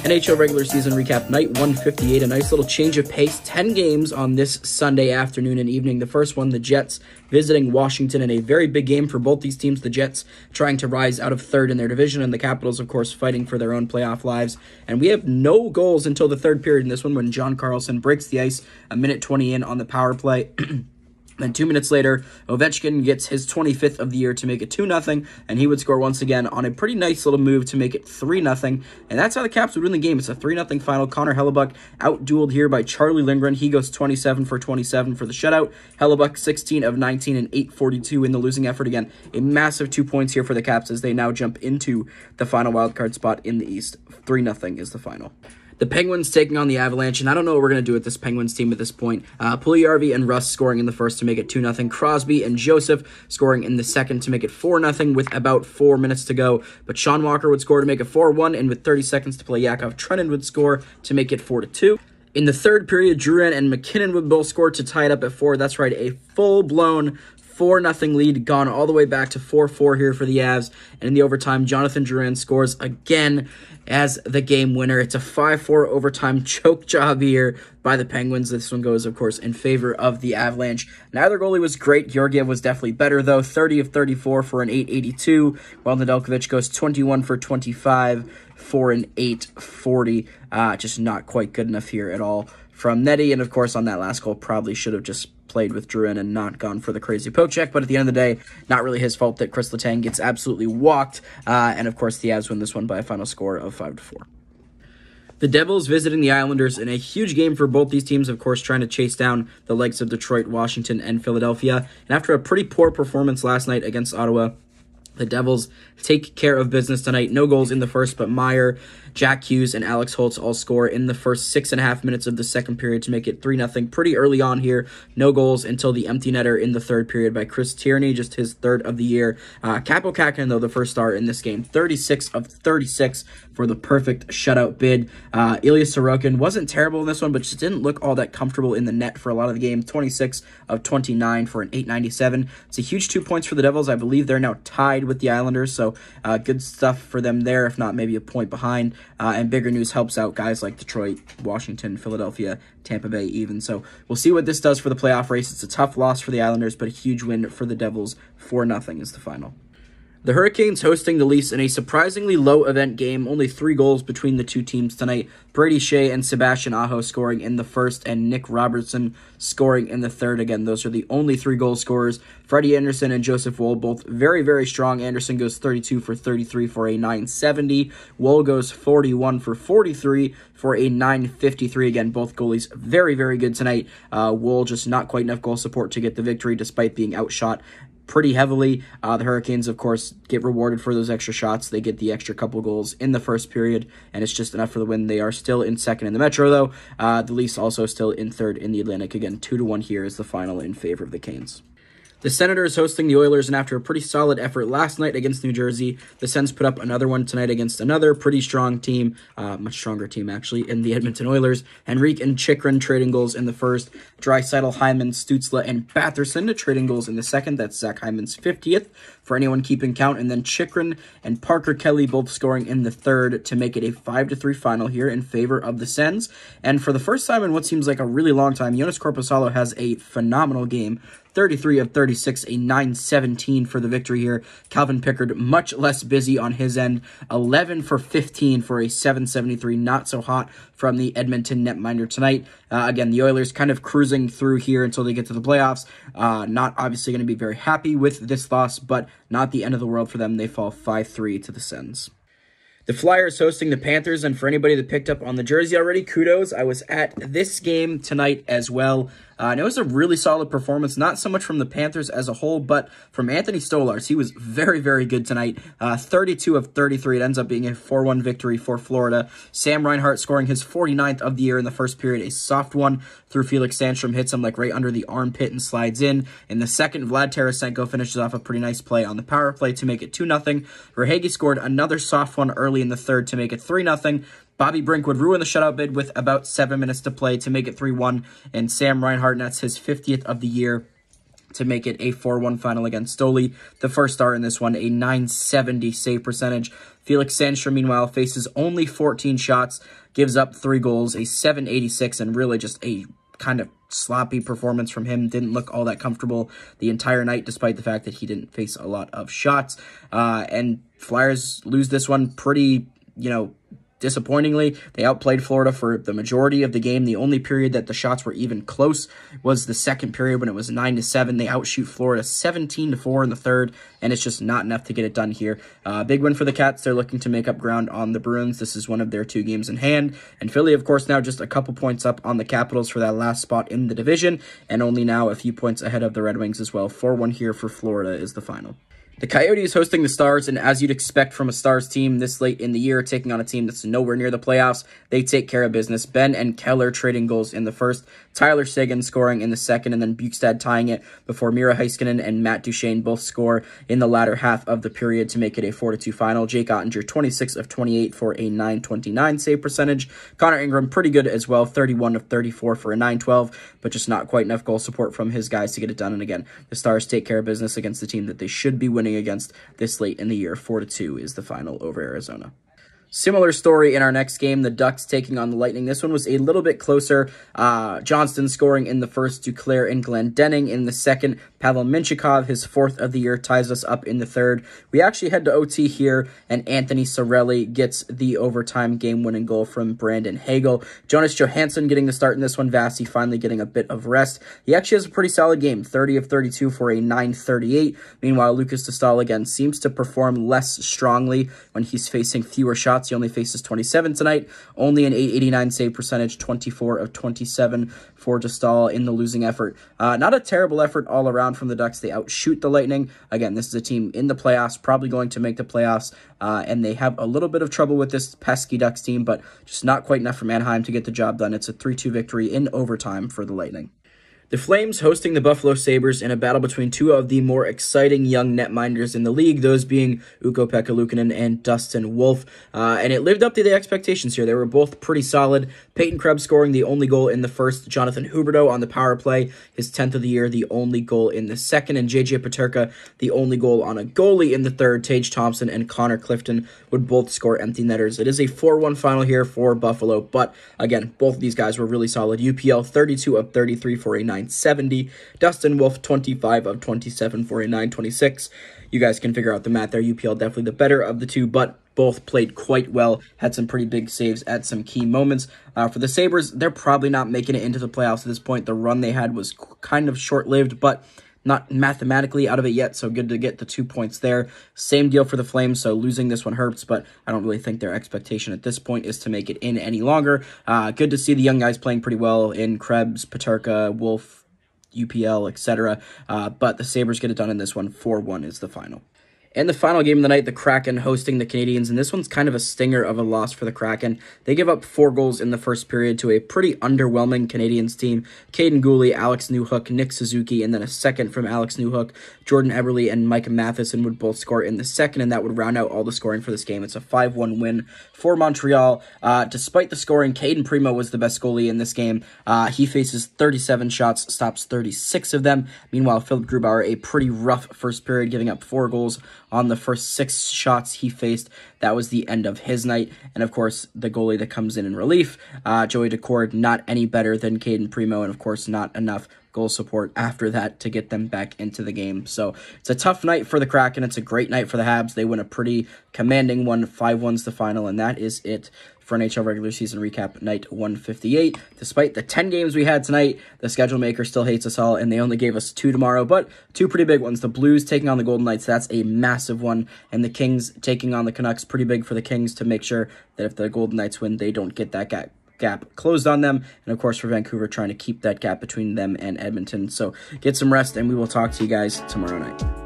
NHL regular season recap, night 158, a nice little change of pace. 10 games on this Sunday afternoon and evening. The first one, the Jets visiting Washington in a very big game for both these teams. The Jets trying to rise out of third in their division, and the Capitals, of course, fighting for their own playoff lives. And we have no goals until the third period in this one when John Carlson breaks the ice a minute 20 in on the power play. Then 2 minutes later, Ovechkin gets his 25th of the year to make it 2-0, and he would score once again on a pretty nice little move to make it 3-0, and that's how the Caps would win the game. It's a 3-0 final. Connor Hellebuyck out-dueled here by Charlie Lindgren. He goes 27 for 27 for the shutout. Hellebuyck 16 of 19 and 842 in the losing effort. Again, a massive 2 points here for the Caps as they now jump into the final wildcard spot in the East. 3-0 is the final. The Penguins taking on the Avalanche, and I don't know what we're going to do with this Penguins team at this point. Puljujarvi and Russ scoring in the first to make it 2-0. Crosby and Joseph scoring in the second to make it 4-0 with about 4 minutes to go. But Sean Walker would score to make it 4-1, and with 30 seconds to play, Yakov Trenin would score to make it 4-2. In the third period, Drouin and McKinnon would both score to tie it up at 4. That's right, a full-blown 4-0 lead, gone all the way back to 4-4 here for the Avs. And in the overtime, Jonathan Drouin scores again as the game winner. It's a 5-4 overtime choke job here by the Penguins. This one goes, of course, in favor of the Avalanche. Neither goalie was great. Georgiev was definitely better, though. 30 of 34 for an 882, while Nedeljkovic goes 21 for 25 for an 840. Just not quite good enough here at all from Nettie. And, of course, on that last goal, probably should have just played with Drouin and not gone for the crazy poke check. But at the end of the day, not really his fault that Chris Letang gets absolutely walked. And, of course, the Avs win this one by a final score of 5-4. The Devils visiting the Islanders in a huge game for both these teams, of course, trying to chase down the likes of Detroit, Washington, and Philadelphia. And after a pretty poor performance last night against Ottawa, the Devils take care of business tonight. No goals in the first, but Meyer, Jack Hughes, and Alex Holtz all score in the first 6.5 minutes of the second period to make it 3-0. Pretty early on here. No goals until the empty netter in the third period by Chris Tierney, just his third of the year. Capo Kakinen, though, the first star in this game. 36 of 36 for the perfect shutout bid. Ilya Sorokin wasn't terrible in this one, but just didn't look all that comfortable in the net for a lot of the game. 26 of 29 for an 897. It's a huge 2 points for the Devils. I believe they're now tied with the Islanders, so good stuff for them there, if not maybe a point behind. And bigger news helps out guys like Detroit, Washington, Philadelphia, Tampa Bay even. So we'll see what this does for the playoff race. It's a tough loss for the Islanders, but a huge win for the Devils. 4-0 is the final. The Hurricanes hosting the Leafs in a surprisingly low-event game. Only 3 goals between the two teams tonight. Brady Shea and Sebastian Aho scoring in the first, and Nick Robertson scoring in the third. Again, those are the only 3 goal scorers. Freddie Anderson and Joseph Woll both very, very strong. Anderson goes 32 for 33 for a 970. Woll goes 41 for 43 for a 953. Again, both goalies very, very good tonight. Woll just not quite enough goal support to get the victory despite being outshot pretty heavily. The Hurricanes, of course, get rewarded for those extra shots. They get the extra couple goals in the first period, and it's just enough for the win. They are still in second in the Metro, though. The Leafs also still in third in the Atlantic. Again, 2-1 here is the final in favor of the Canes. The Senators hosting the Oilers, and after a pretty solid effort last night against New Jersey, the Sens put up another one tonight against another pretty strong team, much stronger team actually, in the Edmonton Oilers. Henrique and Chychrun trading goals in the first. Draisaitl, Hyman, Stützle, and Batherson trading goals in the second. That's Zach Hyman's 50th, for anyone keeping count. And then Chychrun and Parker Kelly both scoring in the third to make it a 5-3 final here in favor of the Sens. And for the first time in what seems like a really long time, Jonas Korpisalo has a phenomenal game. 33 of 36, a 917 for the victory here. Calvin Pickard, much less busy on his end. 11 for 15 for a 773. Not so hot from the Edmonton netminder tonight. Again, the Oilers kind of cruising through here until they get to the playoffs. Not obviously going to be very happy with this loss, but not the end of the world for them. They fall 5-3 to the Sens. The Flyers hosting the Panthers, and for anybody that picked up on the jersey already, kudos. I was at this game tonight as well. And it was a really solid performance, not so much from the Panthers as a whole, but from Anthony Stolarz. He was very, very good tonight. 32 of 33. It ends up being a 4-1 victory for Florida. Sam Reinhart scoring his 49th of the year in the first period. A soft one through Felix Sandstrom. Hits him like right under the armpit and slides in. In the second, Vlad Tarasenko finishes off a pretty nice play on the power play to make it 2-0. Verhaeghe scored another soft one early in the third to make it 3-0. Bobby Brink would ruin the shutout bid with about 7 minutes to play to make it 3-1, and Sam Reinhart nets his 50th of the year to make it a 4-1 final against Stoli. The first star in this one, a 970 save percentage. Felix Sandstrom, meanwhile, faces only 14 shots, gives up 3 goals, a 786, and really just a kind of sloppy performance from him. Didn't look all that comfortable the entire night, despite the fact that he didn't face a lot of shots. And Flyers lose this one pretty, disappointingly. They outplayed Florida for the majority of the game. The only period that the shots were even close was the second period when it was 9-7. They outshoot Florida 17-4 in the third, and it's just not enough to get it done here. Big win for the Cats. They're looking to make up ground on the Bruins. This is one of their 2 games in hand. And Philly, of course, now just a couple points up on the Capitals for that last spot in the division, and only now a few points ahead of the Red Wings as well. 4-1 here for Florida is the final. The Coyotes hosting the Stars, and as you'd expect from a Stars team this late in the year, taking on a team that's nowhere near the playoffs, they take care of business. Ben and Keller trading goals in the first, Tyler Seguin scoring in the second, and then Bukestad tying it before Mira Heiskanen and Matt Duchene both score in the latter half of the period to make it a 4-2 final. Jake Ottinger, 26 of 28 for a 929 save percentage. Connor Ingram, pretty good as well, 31 of 34 for a 912, but just not quite enough goal support from his guys to get it done. And again, the Stars take care of business against the team that they should be winning against this late in the year. 4-2 is the final over Arizona. Similar story in our next game, the Ducks taking on the Lightning. This one was a little bit closer. Johnston scoring in the first, Duclair and Glendening in the second. Pavel Minchikov, his 4th of the year, ties us up in the third. We actually head to OT here, and Anthony Sorelli gets the overtime game-winning goal from Brandon Hagel. Jonas Johansson getting the start in this one. Vasi finally getting a bit of rest. He actually has a pretty solid game, 30 of 32 for a 938. Meanwhile, Lucas Dostal again seems to perform less strongly when he's facing fewer shots. He only faces 27 tonight, only an 889 save percentage, 24 of 27 for Dostal in the losing effort. Not a terrible effort all around from the Ducks. They outshoot the Lightning. Again, this is a team in the playoffs, probably going to make the playoffs, and they have a little bit of trouble with this pesky Ducks team, but just not quite enough from Anaheim to get the job done. It's a 3-2 victory in overtime for the Lightning. The Flames hosting the Buffalo Sabres in a battle between 2 of the more exciting young netminders in the league, those being Ukko-Pekka Luukkonen and Dustin Wolf. And it lived up to the expectations here. They were both pretty solid. Peyton Krebs scoring the only goal in the first, Jonathan Huberdeau on the power play, his 10th of the year, the only goal in the second, and JJ Peterka, the only goal on a goalie in the third. Tage Thompson and Connor Clifton would both score empty netters. It is a 4-1 final here for Buffalo, but again, both of these guys were really solid. UPL, 32 of 33 for a 970. Dustin Wolf, 25 of 27 for a 926. You guys can figure out the math there. UPL definitely the better of the two, but both played quite well, had some pretty big saves at some key moments. For the Sabres, they're probably not making it into the playoffs at this point. The run they had was kind of short-lived, but not mathematically out of it yet, so good to get the 2 points there. Same deal for the Flames, so losing this one hurts, but I don't really think their expectation at this point is to make it in any longer. Good to see the young guys playing pretty well in Krebs, Peterka, Wolf, UPL, etc. But the Sabres get it done in this one. 4-1 is the final. And the final game of the night, the Kraken hosting the Canadiens, and this one's kind of a stinger of a loss for the Kraken. They give up 4 goals in the first period to a pretty underwhelming Canadiens team. Caden Gooley, Alex Newhook, Nick Suzuki, and then a second from Alex Newhook. Jordan Eberle and Micah Matheson would both score in the second, and that would round out all the scoring for this game. It's a 5-1 win for Montreal. Despite the scoring, Caden Primo was the best goalie in this game. He faces 37 shots, stops 36 of them. Meanwhile, Philip Grubauer, a pretty rough first period, giving up 4 goals on the first 6 shots he faced. That was the end of his night. And of course, the goalie that comes in relief, Joey Decord, not any better than Caden Primo, and of course, not enough goal support after that to get them back into the game. So it's a tough night for the Kraken. It's a great night for the Habs. They win a pretty commanding one. 5-1's the final, and that is it for NHL regular season recap night 158. Despite the 10 games we had tonight, the schedule maker still hates us all, and they only gave us 2 tomorrow, but 2 pretty big ones. The Blues taking on the Golden Knights, that's a massive one, and the Kings taking on the Canucks, pretty big for the Kings to make sure that if the Golden Knights win, they don't get that gap closed on them, and of course for Vancouver, trying to keep that gap between them and Edmonton. So get some rest, and we will talk to you guys tomorrow night.